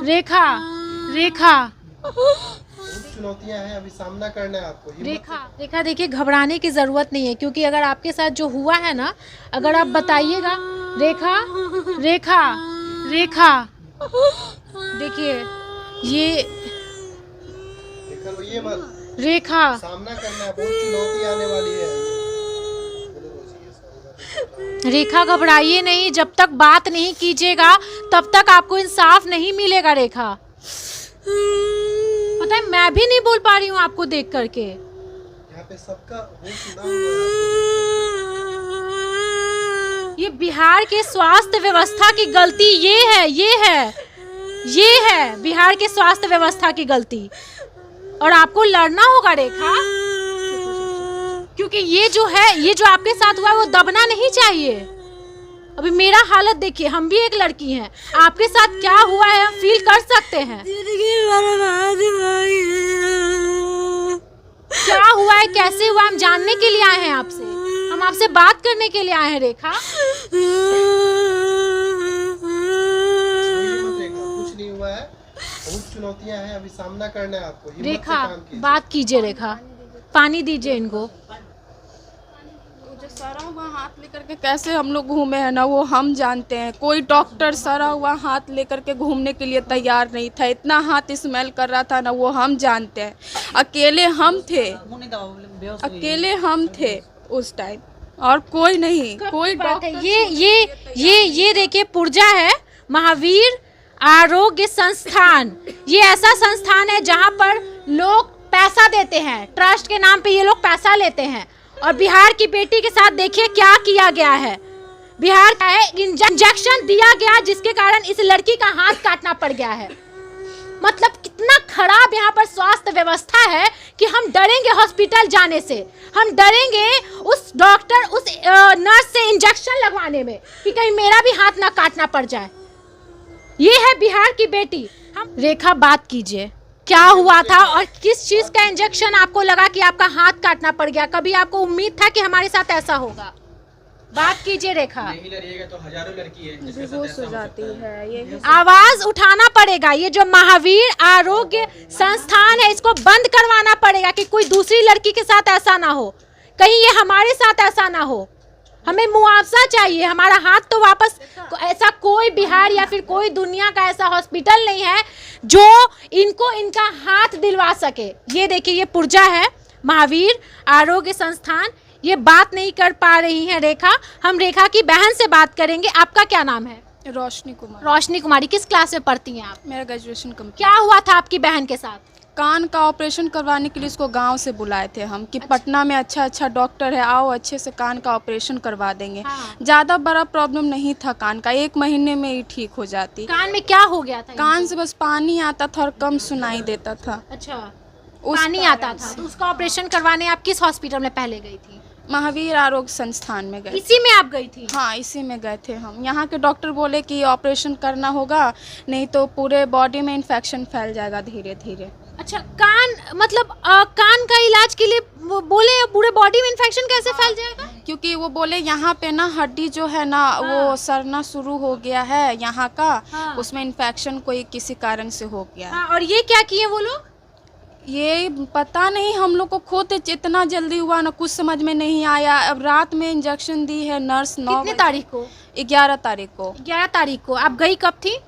रेखा रेखा चुनौतियां हैं, अभी सामना करना है आपको। रेखा देखिए, घबराने की ज़रूरत नहीं है, क्योंकि अगर आपके साथ जो हुआ है ना, अगर आप बताइएगा। रेखा रेखा रेखा देखिए ये ये मत, रेखा सामना करना है, बहुत चुनौती आने वाली है। रेखा घबराइए नहीं, जब तक बात नहीं कीजिएगा तब तक आपको इंसाफ नहीं मिलेगा। रेखा, पता है मैं भी नहीं बोल पा रही हूँ आपको देख करके। यहाँ पे सबका होश उड़ा हुआ है। ये बिहार के स्वास्थ्य व्यवस्था की गलती ये है बिहार के स्वास्थ्य व्यवस्था की गलती, और आपको लड़ना होगा रेखा, क्योंकि ये जो आपके साथ हुआ है वो दबना नहीं चाहिए। अभी मेरा हालत देखिए, हम भी एक लड़की हैं, आपके साथ क्या हुआ है हम फील कर सकते हैं। क्या हुआ है, कैसे हुआ, हम जानने के लिए आए हैं आपसे, हम आपसे बात करने के लिए आए हैं। रेखा, कुछ नहीं हुआ है, बहुत चुनौतियां हैं, अभी सामना करना है आपको। रेखा बात कीजिए, रेखा पानी दीजिए इनको। जो सरा हुआ हाथ लेकर के कैसे हम लोग घूमे हैं ना, वो हम जानते हैं। कोई डॉक्टर सरा हुआ हाथ लेकर के घूमने के लिए तैयार नहीं था, इतना हाथ स्मेल कर रहा था ना, वो हम जानते हैं। अकेले हम थे उस टाइम, और कोई नहीं, कोई डॉक्टर। ये देखिए पुर्जा है, महावीर आरोग्य संस्थान। ये ऐसा संस्थान है जहाँ पर लोग पैसा देते हैं, ट्रस्ट के नाम पे ये लोग पैसा लेते हैं। और बिहार की बेटी के साथ देखिए क्या किया गया है। बिहार का है इंजेक्शन दिया गया, जिसके कारण इस लड़की का हाथ काटना पड़ गया है। मतलब कितना खराब यहाँ पर स्वास्थ्य व्यवस्था है कि हम डरेंगे हॉस्पिटल जाने से, हम डरेंगे उस डॉक्टर उस नर्स से इंजेक्शन लगवाने में कि कहीं मेरा भी हाथ ना काटना पड़ जाए। ये है बिहार की बेटी। हम रेखा बात कीजिए, क्या हुआ था और किस चीज का इंजेक्शन आपको लगा कि आपका हाथ काटना पड़ गया? कभी आपको उम्मीद था कि हमारे साथ ऐसा होगा? बात कीजिए रेखा। नहीं लड़िएगा तो हजारों लड़की है जिसके साथ बेहोश हो जाती है। ये आवाज उठाना पड़ेगा। ये जो महावीर आरोग्य संस्थान है, इसको बंद करवाना पड़ेगा कि कोई दूसरी लड़की के साथ ऐसा ना हो, कहीं ये हमारे साथ ऐसा ना हो। हमें मुआवजा चाहिए, हमारा हाथ तो वापस। ऐसा कोई बिहार या फिर कोई दुनिया का ऐसा हॉस्पिटल नहीं है जो इनको इनका हाथ दिलवा सके। ये देखिए, ये पुर्जा है महावीर आरोग्य संस्थान। ये बात नहीं कर पा रही हैं रेखा। हम रेखा की बहन से बात करेंगे। आपका क्या नाम है? रोशनी कुमार। रोशनी कुमारी। किस क्लास में पढ़ती हैं आप? मेरा ग्रेजुएशन कंप्लीट। क्या हुआ था आपकी बहन के साथ? कान का ऑपरेशन करवाने के लिए इसको गांव से बुलाए थे हम कि पटना में अच्छा डॉक्टर है, आओ अच्छे से कान का ऑपरेशन करवा देंगे। हाँ। ज़्यादा बड़ा प्रॉब्लम नहीं था कान का, 1 महीने में ही ठीक हो जाती। कान में क्या हो गया था? कान से बस पानी आता था और कम सुनाई देता था। अच्छा, पानी आता था, तो उसका ऑपरेशन करवाने आप किस हॉस्पिटल में पहले गई थी? महावीर आरोग्य संस्थान में गए। इसी में आप गई थी? हाँ, इसी में गए थे हम। यहाँ के डॉक्टर बोले कि ऑपरेशन करना होगा, नहीं तो पूरे बॉडी में इन्फेक्शन फैल जाएगा धीरे धीरे। अच्छा, कान मतलब कान का इलाज के लिए वो बोले पूरे बॉडी में इन्फेक्शन कैसे फैल जाएगा? क्योंकि वो बोले यहाँ पे ना हड्डी जो है ना, वो सड़ना शुरू हो गया है यहाँ का। हाँ। उसमें इन्फेक्शन कोई किसी कारण से हो गया है। हाँ, और ये क्या किए वो लोग? ये पता नहीं, हम लोग को खुद इतना जल्दी हुआ ना, कुछ समझ में नहीं आया। अब रात में इंजेक्शन दी है नर्स। 9 कितने तारीख को? 11 तारीख को। 11 तारीख को। आप गई कब थी?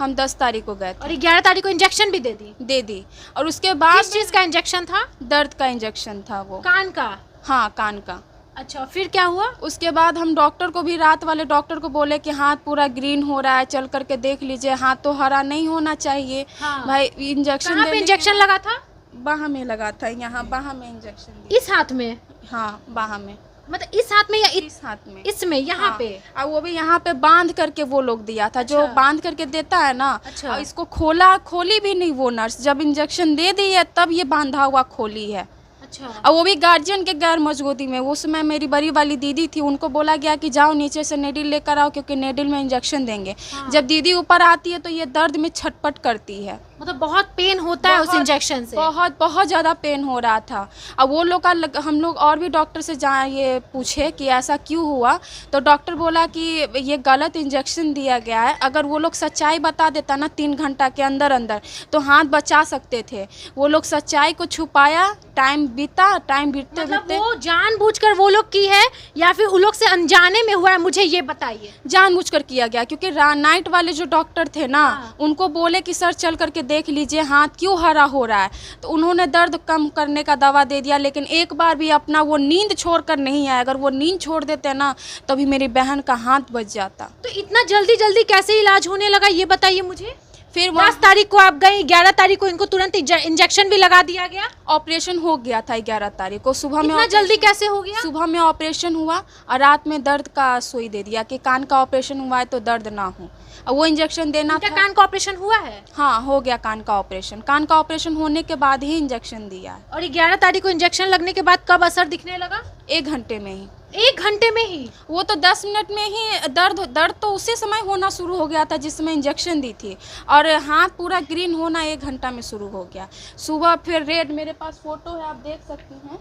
हम 10 तारीख को गए थे। और 11 तारीख को इंजेक्शन भी दे दी? और उसके बाद किस चीज का इंजेक्शन था? दर्द का इंजेक्शन था वो। कान का? हाँ, कान का। अच्छा, फिर क्या हुआ? उसके बाद हम डॉक्टर को भी, रात वाले डॉक्टर को बोले कि हाथ पूरा ग्रीन हो रहा है, चल करके देख लीजिए, हाथ तो हरा नहीं होना चाहिए। हाँ। भाई इंजेक्शन कहाँ पे इंजेक्शन लगा था? बाह में लगा था, यहाँ बाह में इंजेक्शन। इस हाथ में? हाँ, बाह में। मतलब इस हाथ में या इस हाथ में? इसमें, यहाँ हाँ। पे? और वो भी यहाँ पे बांध करके वो लोग दिया था। जो अच्छा। बांध करके देता है ना। अच्छा। और इसको खोली भी नहीं वो नर्स, जब इंजेक्शन दे दी है तब ये बांधा हुआ खोली है। अच्छा। और वो भी गार्जियन के गैर मौजूदगी में। उस समय मेरी बड़ी वाली दीदी थी, उनको बोला गया कि जाओ नीचे से नेडिल लेकर आओ, क्योंकि नेडिल में इंजेक्शन देंगे। हाँ। जब दीदी ऊपर आती है तो ये दर्द में छटपट करती है। मतलब बहुत पेन होता है उस इंजेक्शन से? बहुत बहुत ज़्यादा पेन हो रहा था। अब वो लोग का हम लोग और भी डॉक्टर से जहाँ ये पूछे कि ऐसा क्यों हुआ, तो डॉक्टर बोला कि ये गलत इंजेक्शन दिया गया है। अगर वो लोग सच्चाई बता देता ना 3 घंटा के अंदर अंदर, तो हाथ बचा सकते थे। वो लोग सच्चाई को छुपाया, टाइम बीता, टाइम बीतते मतलब बीतते वो जानबूझकर वो लोग की है या फिर उन लोग से अनजाने में हुआ है, मुझे ये बताइए। जानबूझकर किया गया, क्योंकि नाइट वाले जो डॉक्टर थे ना, उनको बोले कि सर चल करके देख लीजिए हाथ क्यों हरा हो रहा है, तो उन्होंने दर्द कम करने का दवा दे दिया। लेकिन एक बार भी अपना वो नींद छोड़कर नहीं आया। अगर वो नींद छोड़ देते ना, तभी मेरी बहन का हाथ बच जाता। तो इतना जल्दी जल्दी कैसे इलाज होने लगा, ये बताइए मुझे। फिर 10 तारीख को आप गई, 11 तारीख को इनको तुरंत इंजेक्शन भी लगा दिया गया। ऑपरेशन हो गया था 11 तारीख को सुबह में। इतना जल्दी कैसे हो गया? सुबह में ऑपरेशन हुआ और रात में दर्द का सुई दे दिया कि कान का ऑपरेशन हुआ है तो दर्द ना हो। और वो इंजेक्शन देना क्या था। कान का ऑपरेशन हुआ है? हाँ, हो गया कान का ऑपरेशन। कान का ऑपरेशन होने के बाद ही इंजेक्शन दिया है। और 11 तारीख को इंजेक्शन लगने के बाद कब असर दिखने लगा? 1 घंटे में ही। 1 घंटे में ही? वो तो 10 मिनट में ही दर्द तो उसी समय होना शुरू हो गया था जिस समय इंजेक्शन दी थी। और हाथ पूरा ग्रीन होना 1 घंटा में शुरू हो गया। सुबह फिर रेड, मेरे पास फोटो है आप देख सकती हैं,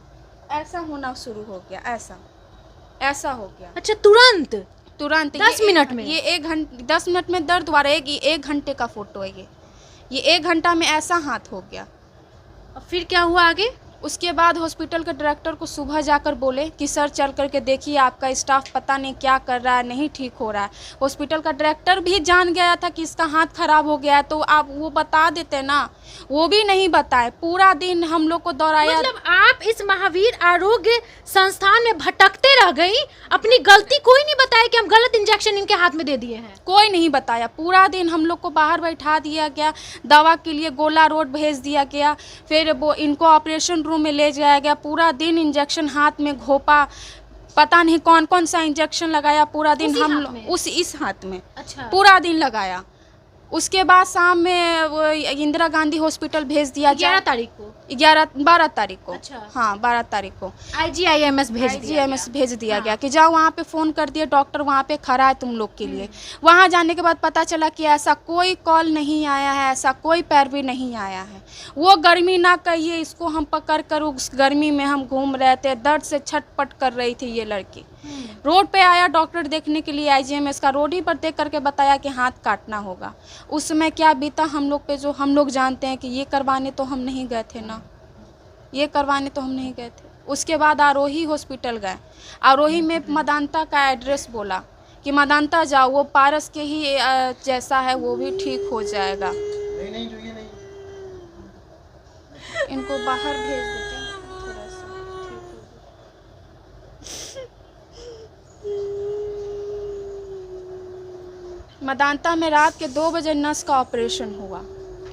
ऐसा होना शुरू हो गया। ऐसा हो गया। अच्छा, तुरंत 10 मिनट में? ये 10 मिनट में दर्द हुआ। 1 घंटे का फोटो है ये 1 घंटा में ऐसा हाथ हो गया। और फिर क्या हुआ आगे? उसके बाद हॉस्पिटल के डायरेक्टर को सुबह जाकर बोले कि सर चल करके देखिए, आपका स्टाफ पता नहीं क्या कर रहा है, नहीं ठीक हो रहा है। हॉस्पिटल का डायरेक्टर भी जान गया था कि इसका हाथ खराब हो गया है, तो आप वो बता देते ना, वो भी नहीं बताए। पूरा दिन हम लोग को दौड़ाया। मतलब आप इस महावीर आरोग्य संस्थान में भटकते रह गई, अपनी गलती कोई नहीं बताया कि हम गलत इंजेक्शन इनके हाथ में दे दिए हैं? कोई नहीं बताया। पूरा दिन हम लोग को बाहर बैठा दिया गया, दवा के लिए गोला रोड भेज दिया गया, फिर वो इनको ऑपरेशन रूम में ले जाया गया। पूरा दिन इंजेक्शन हाथ में घोपा, पता नहीं कौन कौन सा इंजेक्शन लगाया। पूरा दिन हम लोग इस हाथ में अच्छा पूरा दिन लगाया। उसके बाद शाम में वो इंदिरा गांधी हॉस्पिटल भेज दिया। 11 तारीख को? 12 तारीख को। अच्छा। हाँ, 12 तारीख को IGIMS भेज दिया गया कि जाओ वहाँ पे फ़ोन कर दिया, डॉक्टर वहाँ पे खड़ा है तुम लोग के लिए। वहाँ जाने के बाद पता चला कि ऐसा कोई कॉल नहीं आया है, ऐसा कोई पैरवी नहीं आया है। वो गर्मी ना कहिए, इसको हम पकड़ कर उस गर्मी में हम घूम रहे थे, दर्द से छटपट कर रही थी ये लड़की। रोड पे आया डॉक्टर देखने के लिए, IGMS का, रोड ही पर देख करके बताया कि हाथ काटना होगा। उस समय क्या बीता हम लोग पे, जो हम लोग जानते हैं कि ये करवाने तो हम नहीं गए थे ना, ये करवाने तो हम नहीं गए थे। उसके बाद आरोही हॉस्पिटल गए। आरोही में मदांता का एड्रेस बोला कि मदांता जाओ, वो पारस के ही जैसा है, वो भी ठीक हो जाएगा। नहीं जो ये नहीं, इनको बाहर भेज देते हैं थोड़ा सा, ठीक हो जाए। मदांता में रात के 2 बजे नस का ऑपरेशन हुआ।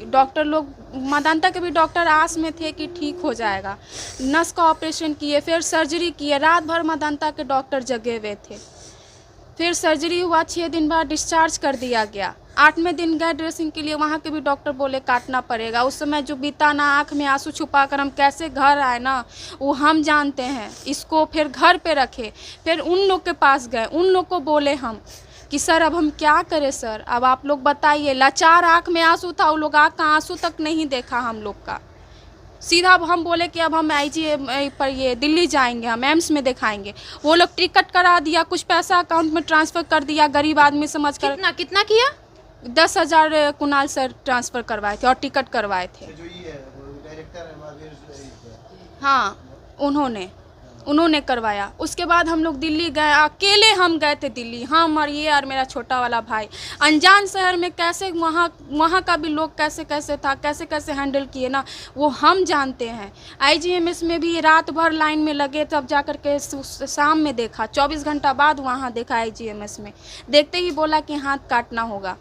डॉक्टर लोग, मदांता के भी डॉक्टर आस में थे कि ठीक हो जाएगा। नस का ऑपरेशन किए, फिर सर्जरी किए। रात भर मदांता के डॉक्टर जगे हुए थे। फिर सर्जरी हुआ, 6 दिन बाद डिस्चार्ज कर दिया गया। 8वें दिन गए ड्रेसिंग के लिए, वहाँ के भी डॉक्टर बोले काटना पड़ेगा। उस समय जो बीता ना, आँख में आंसू छुपा कर हम कैसे घर आए ना, वो हम जानते हैं। इसको फिर घर पे रखे, फिर उन लोग के पास गए, उन लोग को बोले हम कि सर अब हम क्या करें सर, अब आप लोग बताइए। लाचार आँख में आंसू था, वो लोग आँख का आंसू तक नहीं देखा हम लोग का। सीधा हम बोले कि अब हम IGI पर ये दिल्ली जाएंगे, हम एम्स में दिखाएंगे। वो लोग टिकट करा दिया, कुछ पैसा अकाउंट में ट्रांसफ़र कर दिया, गरीब आदमी समझ कर। कितना किया? 10,000 कुणाल सर ट्रांसफ़र करवाए थे और टिकट करवाए थे। जो ये है वो डायरेक्टर है महावीर। हाँ, उन्होंने करवाया। उसके बाद हम लोग दिल्ली गए, अकेले हम गए थे दिल्ली, हम और ये और मेरा छोटा वाला भाई। अनजान शहर में कैसे वहाँ का भी लोग कैसे था, कैसे हैंडल किए ना, वो हम जानते हैं। IGMS में भी रात भर लाइन में लगे, तब जा कर के शाम में देखा, 24 घंटा बाद वहाँ देखा IGMS में। देखते ही बोला कि हाथ काटना होगा।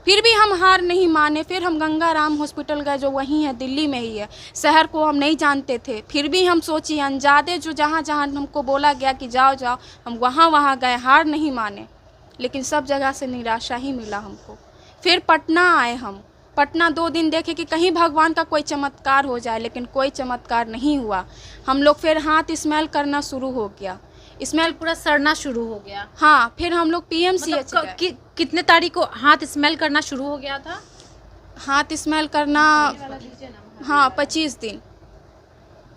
फिर भी हम हार नहीं माने। फिर हम गंगाराम हॉस्पिटल गए, जो वहीं है, दिल्ली में ही है। शहर को हम नहीं जानते थे, फिर भी हम सोची अनजादे जो जहाँ हमको बोला गया कि जाओ, हम वहाँ गए, हार नहीं माने। लेकिन सब जगह से निराशा ही मिला हमको। फिर पटना आए हम। पटना 2 दिन देखे कि कहीं भगवान का कोई चमत्कार हो जाए, लेकिन कोई चमत्कार नहीं हुआ। हम लोग फिर हाथ स्मेल करना शुरू हो गया, स्मेल पूरा सड़ना शुरू हो गया। हाँ, फिर हम लोग PMCH कितने तारीख को हाथ स्मेल करना शुरू हो गया था? हाथ स्मेल करना, हाँ 25 दिन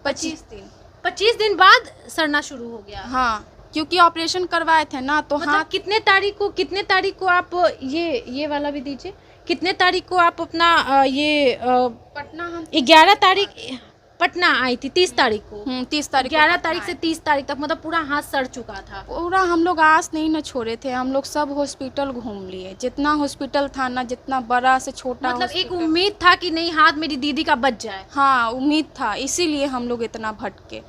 25 दिन 25 दिन बाद सड़ना शुरू हो गया। हाँ, क्योंकि ऑपरेशन करवाए थे ना तो मतलब हाथ कितने तारीख को आप ये वाला भी दीजिए, कितने तारीख को आप अपना पटना हम 11 तारीख पटना आई थी, 30 तारीख को 30 तारीख को 11 पटना तारीख से 30 तारीख तक मतलब पूरा हाथ सड़ चुका था। पूरा हम लोग आस नहीं न छोड़े थे, हम लोग सब हॉस्पिटल घूम लिए, जितना हॉस्पिटल था ना, जितना बड़ा से छोटा मतलब एक हॉस्पिटल। उम्मीद था कि नहीं हाथ मेरी दीदी का बच जाए। हाँ उम्मीद था, इसीलिए हम लोग इतना भटके,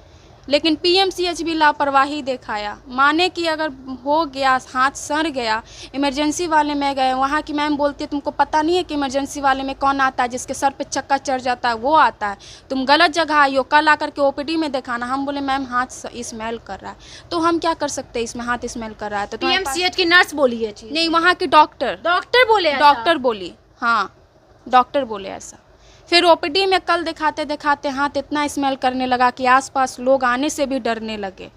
लेकिन पीएमसीएच भी लापरवाही दिखाया। माने कि अगर हो गया, हाथ सड़ गया, इमरजेंसी वाले में गए, वहाँ की मैम बोलती है तुमको पता नहीं है कि इमरजेंसी वाले में कौन आता है, जिसके सर पे चक्का चढ़ जाता है वो आता है, तुम गलत जगह आई हो, कल आकर के ओपीडी में दिखाना। हम बोले मैम हाथ स्मेल कर रहा है, तो हम क्या कर सकते हैं, इसमें हाथ स्मेल कर रहा है तो पीएमसीएच की नर्स बोली है चीज, नहीं, वहाँ की डॉक्टर बोले ऐसा? डॉक्टर बोली, हाँ डॉक्टर बोले ऐसा। फिर ओपीडी में कल दिखाते दिखाते हाथ इतना स्मेल करने लगा कि आसपास लोग आने से भी डरने लगे,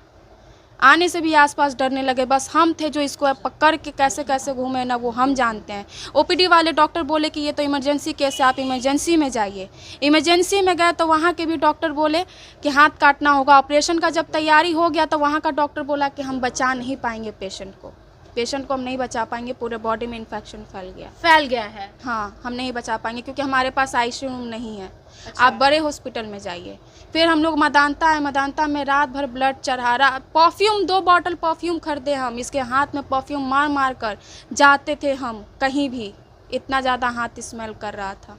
आसपास डरने लगे। बस हम थे जो इसको पकड़ के कैसे कैसे घूमे ना, वो हम जानते हैं। ओपीडी वाले डॉक्टर बोले कि ये तो इमरजेंसी केस है, आप इमरजेंसी में जाइए। इमरजेंसी में गए तो वहाँ के भी डॉक्टर बोले कि हाथ काटना होगा। ऑपरेशन का जब तैयारी हो गया तो वहाँ का डॉक्टर बोला कि हम बचा नहीं पाएंगे पेशेंट को हम नहीं बचा पाएंगे, पूरे बॉडी में इन्फेक्शन फैल गया है। हाँ, हम नहीं बचा पाएंगे क्योंकि हमारे पास आईसीयू रूम नहीं है। आप बड़े हॉस्पिटल में जाइए। फिर हम लोग मदांता में रात भर ब्लड चढ़ा रहा, परफ्यूम 2 बॉटल परफ्यूम खरीदे हम, इसके हाथ में परफ्यूम मार मार कर जाते थे हम कहीं भी, इतना ज़्यादा हाथ स्मेल कर रहा था।